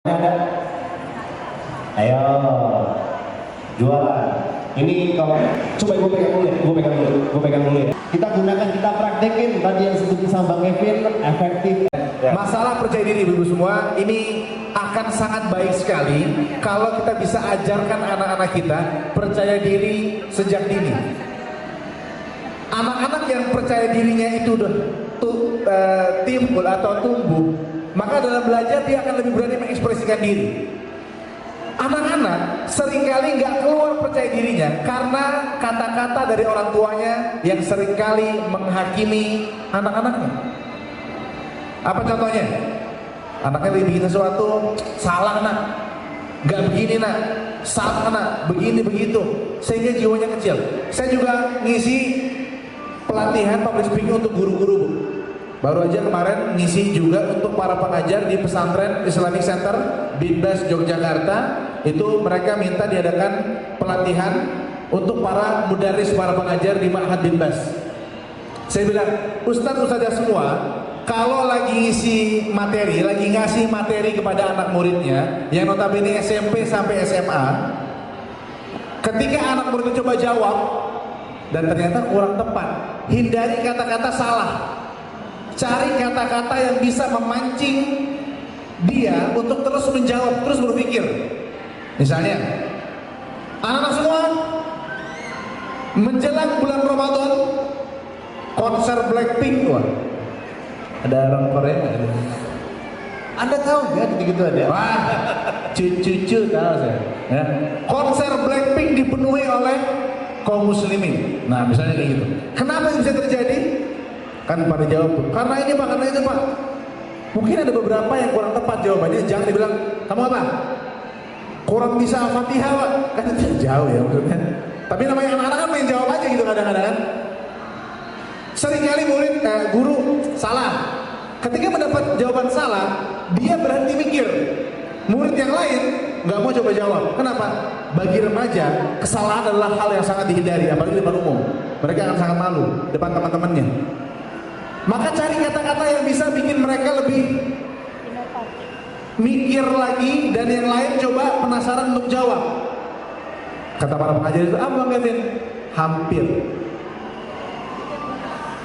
Ada, ayo jualan. Ini kalau coba gue pegang dulu ya, gue pegang dulu ya. Kita gunakan, kita praktekin tadi yang sebut sama Bang Kevin, efektif. Ya. Masalah percaya diri ibu semua ini akan sangat baik sekali kalau kita bisa ajarkan anak-anak kita percaya diri sejak dini. Anak-anak yang percaya dirinya itu timbul atau tumbuh, maka dalam belajar dia akan lebih berani mengekspresikan diri. Anak-anak seringkali nggak keluar percaya dirinya karena kata-kata dari orang tuanya yang seringkali menghakimi anak-anaknya. Apa contohnya? Anaknya lagi bikin sesuatu, salah nak, nggak begini nak, salah nak, begini begitu, sehingga jiwanya kecil. Saya juga ngisi pelatihan public speaking untuk guru-guru, Bu. Baru aja kemarin ngisi juga untuk para pengajar di pesantren Islamic Center Binbas Yogyakarta. Itu mereka minta diadakan pelatihan untuk para mudaris, para pengajar di Ma'had Binbas. Saya bilang, ustadz-ustadzah semua, kalau lagi ngisi materi, lagi ngasih materi kepada anak muridnya yang notabene SMP sampai SMA, ketika anak murid itu coba jawab dan ternyata kurang tepat, hindari kata-kata salah. Cari kata-kata yang bisa memancing dia untuk terus menjawab, terus berpikir. Misalnya, anak-anak semua, menjelang bulan Ramadan, konser Blackpink, wah. Ada orang Korea nggak? Anda tahu nggak gitu-gitu ada? Wah, cucu tahu saya. Ya. Konser Blackpink dipenuhi oleh kaum muslimin. Nah, misalnya kayak gitu. Kenapa bisa terjadi? Kan pada jawab tuh, karena ini Pak, karena itu Pak. Mungkin ada beberapa yang kurang tepat jawabannya. Jangan dibilang, kamu apa? Kurang bisa Al-Fatihah Pak. Kan itu jauh ya maksudnya. Tapi namanya anak-anak kan main jawab aja gitu kadang-kadang. Seringkali guru salah. Ketika mendapat jawaban salah, dia berhenti mikir. Murid yang lain nggak mau coba jawab. Kenapa? Bagi remaja, kesalahan adalah hal yang sangat dihindari, apalagi di depan umum. Mereka akan sangat malu depan teman-temannya. Maka cari kata-kata yang bisa bikin mereka lebih mikir lagi, dan yang lain coba penasaran untuk jawab. Kata para pengajar itu, apa Bang Kevin? Hampir.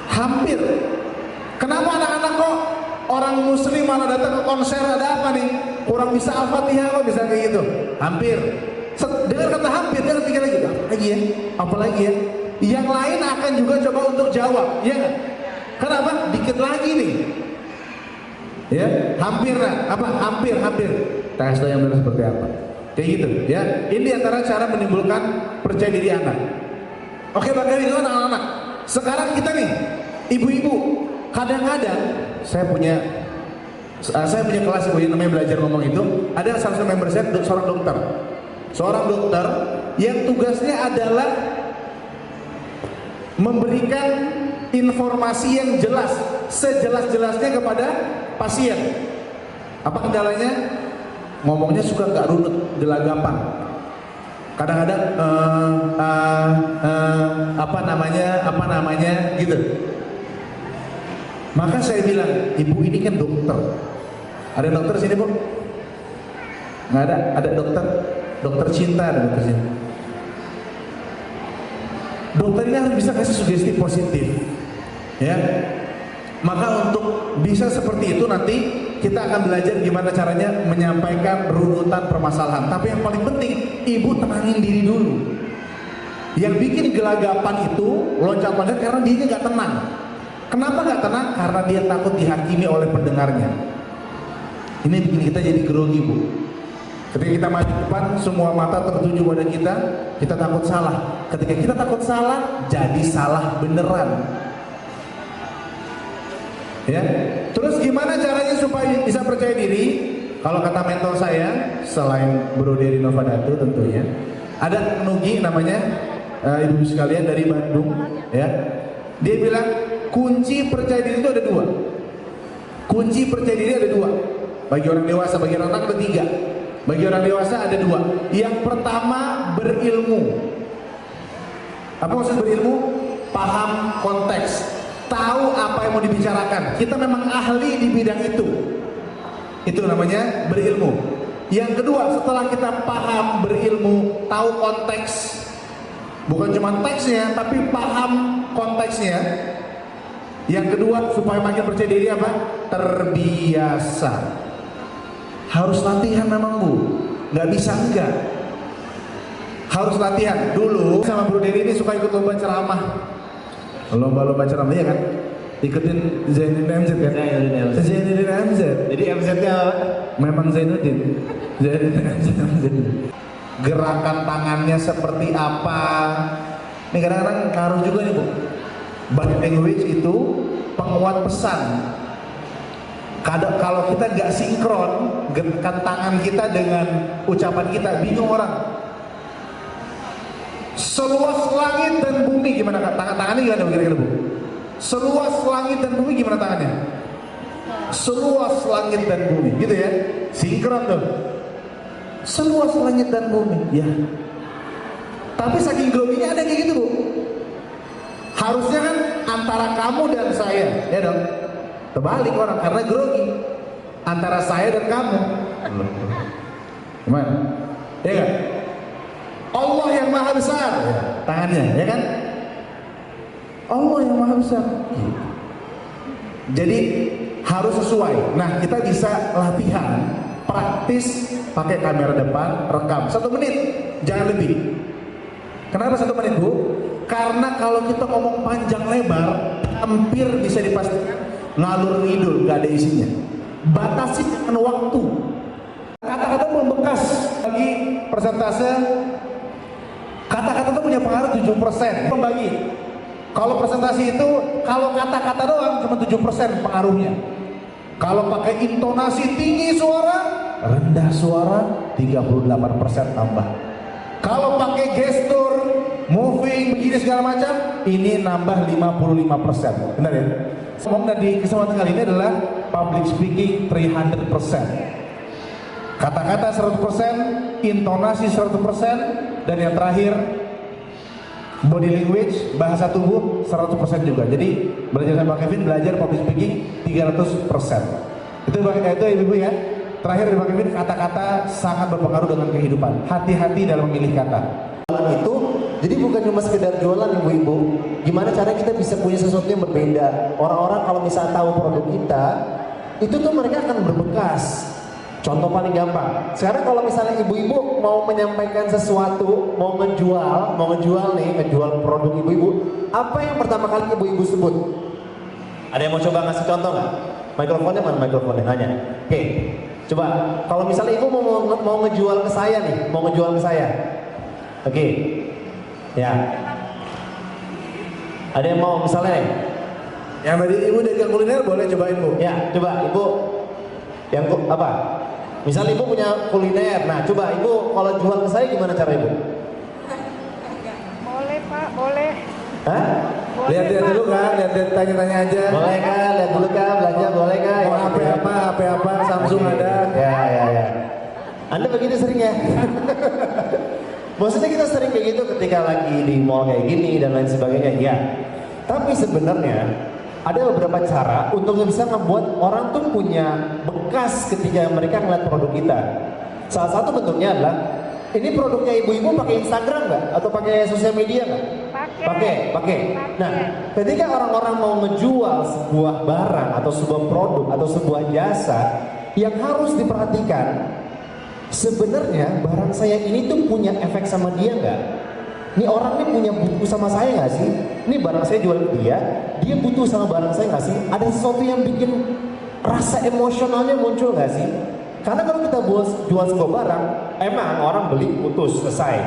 Hampir. Kenapa anak-anak kok orang muslim malah datang ke konser, ada apa nih? Kurang bisa Al-Fatihah kok bisa kayak gitu? Hampir. Dengan kata hampir, jangan pikir lagi, apa lagi ya? Apa lagi ya? Yang lain akan juga coba untuk jawab, ya nggak? Kenapa? Dikit lagi nih. Ya, hampir lah. Apa? Hampir. Tes yang benar seperti apa? Kayak gitu, ya. Ini antara cara menimbulkan percaya diri anak. Oke, bagaimana anak-anak? Sekarang kita nih, ibu-ibu, kadang-kadang saya punya kelas ibu yang namanya belajar ngomong itu. Ada salah satu member saya, seorang dokter yang tugasnya adalah memberikan informasi yang jelas, sejelas-jelasnya kepada pasien. Apa kendalanya? Ngomongnya suka nggak runut, gelagapan. Kadang-kadang apa namanya gitu. Maka saya bilang, ibu ini kan dokter. Ada dokter sini Bu? Nggak ada. Ada dokter cinta, ada dokter cinta. Dokter ini harus bisa kasih sugesti positif, ya. Maka untuk bisa seperti itu nanti kita akan belajar gimana caranya menyampaikan runutan permasalahan. Tapi yang paling penting, ibu tenangin diri dulu. Yang bikin gelagapan itu loncat-loncat karena dia nggak tenang. Kenapa nggak tenang? Karena dia takut dihakimi oleh pendengarnya. Ini bikin kita jadi grogi, Bu. Ketika kita maju depan, semua mata tertuju pada kita takut salah. Ketika kita takut salah, jadi salah beneran. Ya. Terus gimana caranya supaya bisa percaya diri? Kalau kata mentor saya, selain Bro Dery Novadatu tentunya, ada Nugi namanya, ibu sekalian dari Bandung, ya. Dia bilang kunci percaya diri itu ada dua. Kunci percaya diri ada dua. Bagi orang dewasa, bagi orang anak ada tiga. Bagi orang dewasa ada dua. Yang pertama, berilmu. Apa maksud berilmu? Paham konteks, tahu apa yang mau dibicarakan. Kita memang ahli di bidang itu. Itu namanya berilmu. Yang kedua, setelah kita paham, berilmu, tahu konteks, bukan cuma teksnya, tapi paham konteksnya. Yang kedua, supaya makin percaya diri apa? Terbiasa. Harus latihan memang Bu, nggak bisa enggak. Harus latihan. Dulu sama Bro Dery ini suka ikut lomba ceramah. Lomba-lomba ceramah ya kan? Ikutin Zainuddin MZ kan? Zainuddin MZ. Jadi MZ-nya apa? Memang Zainuddin. Zainuddin MZ. Gerakan tangannya seperti apa? Ini kadang-kadang ngaruh juga nih Bu. Body language itu penguat pesan. Kadang kalau kita nggak sinkron gerakan tangan kita dengan ucapan kita, bingung orang. Seluas langit dan bumi gimana tangannya gimana kira-kira Bu? Seluas langit dan bumi gimana tangannya? Seluas langit dan bumi, gitu ya? Sinkron tuh. Seluas langit dan bumi, ya. Tapi saking groginya ada kayak gitu Bu. Harusnya kan antara kamu dan saya, ya dong. Terbalik orang karena grogi. Antara saya dan kamu. Gimana? Ya kan? Allah yang maha besar, ya, tangannya, ya kan? Allah yang maha besar. Jadi harus sesuai. Nah, kita bisa latihan, praktis pakai kamera depan, rekam 1 menit, jangan lebih. Kenapa 1 menit Bu? Karena kalau kita ngomong panjang lebar, hampir bisa dipastikan ngalur ngidul, nggak ada isinya. Batasi dengan waktu. Kata-kata membekas. Bagi persentase, kata-kata itu punya pengaruh 7%. Membagi. Kalau presentasi itu, kalau kata-kata doang cuma 7% pengaruhnya. Kalau pakai intonasi tinggi suara, rendah suara 38% tambah. Kalau pakai gestur, moving, begini segala macam, ini nambah 55%. Benar ya? Ngomong di kesempatan kali ini adalah public speaking 300%. Kata-kata 100%, intonasi 100%, dan yang terakhir body language, bahasa tubuh 100% juga. Jadi belajar sama Kevin, belajar public speaking 300%. Itu ibu ya. Terakhir Pak Kevin, kata-kata sangat berpengaruh dengan kehidupan. Hati-hati dalam memilih kata. Itu jadi bukan cuma sekedar jualan ibu-ibu. Gimana cara kita bisa punya sesuatu yang berbeda. Orang-orang kalau misalnya tahu produk kita, itu tuh mereka akan berbekas. Contoh paling gampang. Sekarang kalau misalnya ibu-ibu mau menyampaikan sesuatu, mau ngejual produk ibu-ibu, apa yang pertama kali ibu-ibu sebut? Ada yang mau coba ngasih contoh nggak? Mikrofonnya mana mikrofonnya? Nanya. Oke. Coba, kalau misalnya ibu mau ngejual ke saya nih, Oke. Ya. Ada yang mau misalnya nih? Yang tadi ibu dagang kuliner boleh cobain Bu. Ya, coba ibu yang apa? Misal ibu punya kuliner, nah coba ibu kalau jual ke saya gimana cara ibu? Boleh Pak, boleh. Hah? Lihat-lihat dulu kan, lihat-lihat tanya-tanya aja. Boleh kan, lihat dulu kan, belanja boleh kan? Mau HP apa, Samsung ada. Ya. Anda begitu sering ya? Maksudnya kita sering kayak gitu ketika lagi di mall kayak gini dan lain sebagainya, ya. Tapi sebenarnya ada beberapa cara untuk bisa membuat orang tuh punya bekas ketika mereka ngeliat produk kita. Salah satu bentuknya adalah, ini produknya ibu-ibu pakai Instagram nggak? Atau pakai sosial media nggak? Pakai. Nah, ketika orang-orang mau menjual sebuah barang atau sebuah produk atau sebuah jasa, yang harus diperhatikan, sebenarnya barang saya ini tuh punya efek sama dia nggak? Ini orang ini punya butuh sama saya nggak sih? Ini barang saya jual ke dia butuh sama barang saya nggak sih? Ada sesuatu yang bikin rasa emosionalnya muncul nggak sih? Karena kalau kita jual sebuah barang, emang orang beli putus selesai,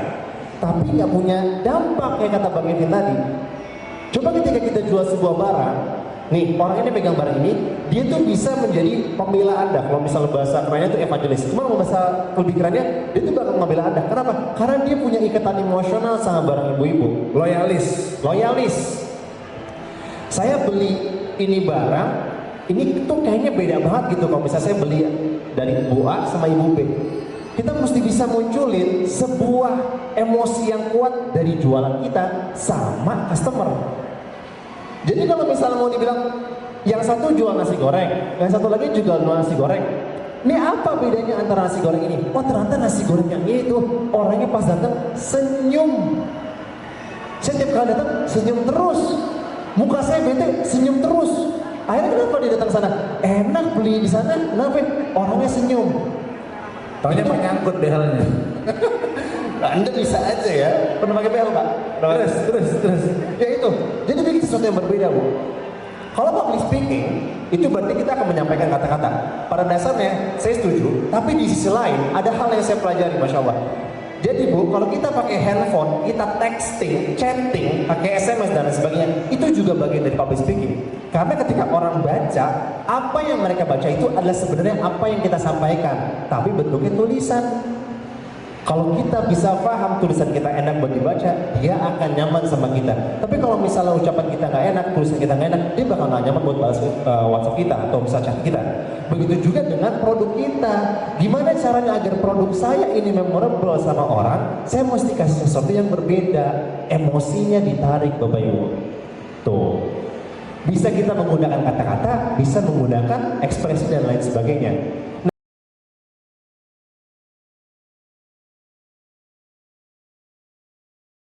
tapi nggak punya dampak kayak kata Bang Kevin tadi. Coba ketika kita jual sebuah barang, nih orang ini pegang barang ini, dia tuh bisa menjadi pembela Anda. Kalau misalnya bahasa kerennya itu evangelis, cuma bahasa lebih kerennya, dia tuh bakal membela Anda. Kenapa? Karena dia punya ikatan emosional sama barang ibu-ibu. Loyalis. Saya beli ini barang, ini tuh kayaknya beda banget gitu kalau misalnya saya beli dari ibu A sama ibu B. Kita mesti bisa munculin sebuah emosi yang kuat dari jualan kita sama customer. Jadi kalau misalnya mau dibilang yang satu jual nasi goreng, yang satu lagi juga jual nasi goreng, Ini apa bedanya antara nasi goreng ini? Oh ternyata nasi goreng yang ini tuh orangnya pas datang senyum. Saya tiap kali datang senyum terus. Muka saya bete senyum terus. Akhirnya kenapa dia datang sana? Enak beli di sana. Kenapa? Orangnya senyum. Taunya menyangkut behalnya. Nah, Anda bisa aja ya. Pernah pakai behel Pak? Terus. Ya itu. Jadi bikin sesuatu yang berbeda Bu. Kalau public speaking, itu berarti kita akan menyampaikan kata-kata. Pada dasarnya, saya setuju. Tapi di sisi lain, ada hal yang saya pelajari, Masya Allah. Jadi Bu, kalau kita pakai handphone, kita texting, chatting, pakai SMS dan lain sebagainya, itu juga bagian dari public speaking. Karena ketika orang baca, apa yang mereka baca itu adalah sebenarnya apa yang kita sampaikan. Tapi bentuknya tulisan. Kalau kita bisa paham tulisan kita enak buat dibaca, dia akan nyaman sama kita. Tapi kalau misalnya ucapan kita nggak enak, tulisan kita nggak enak, dia bakal nggak nyaman buat balas WhatsApp kita atau bisa chat kita. Begitu juga dengan produk kita. Gimana caranya agar produk saya ini memorable sama orang? Saya mesti kasih sesuatu yang berbeda. Emosinya ditarik Bapak Ibu. Tuh. Bisa kita menggunakan kata-kata, bisa menggunakan ekspresi dan lain sebagainya.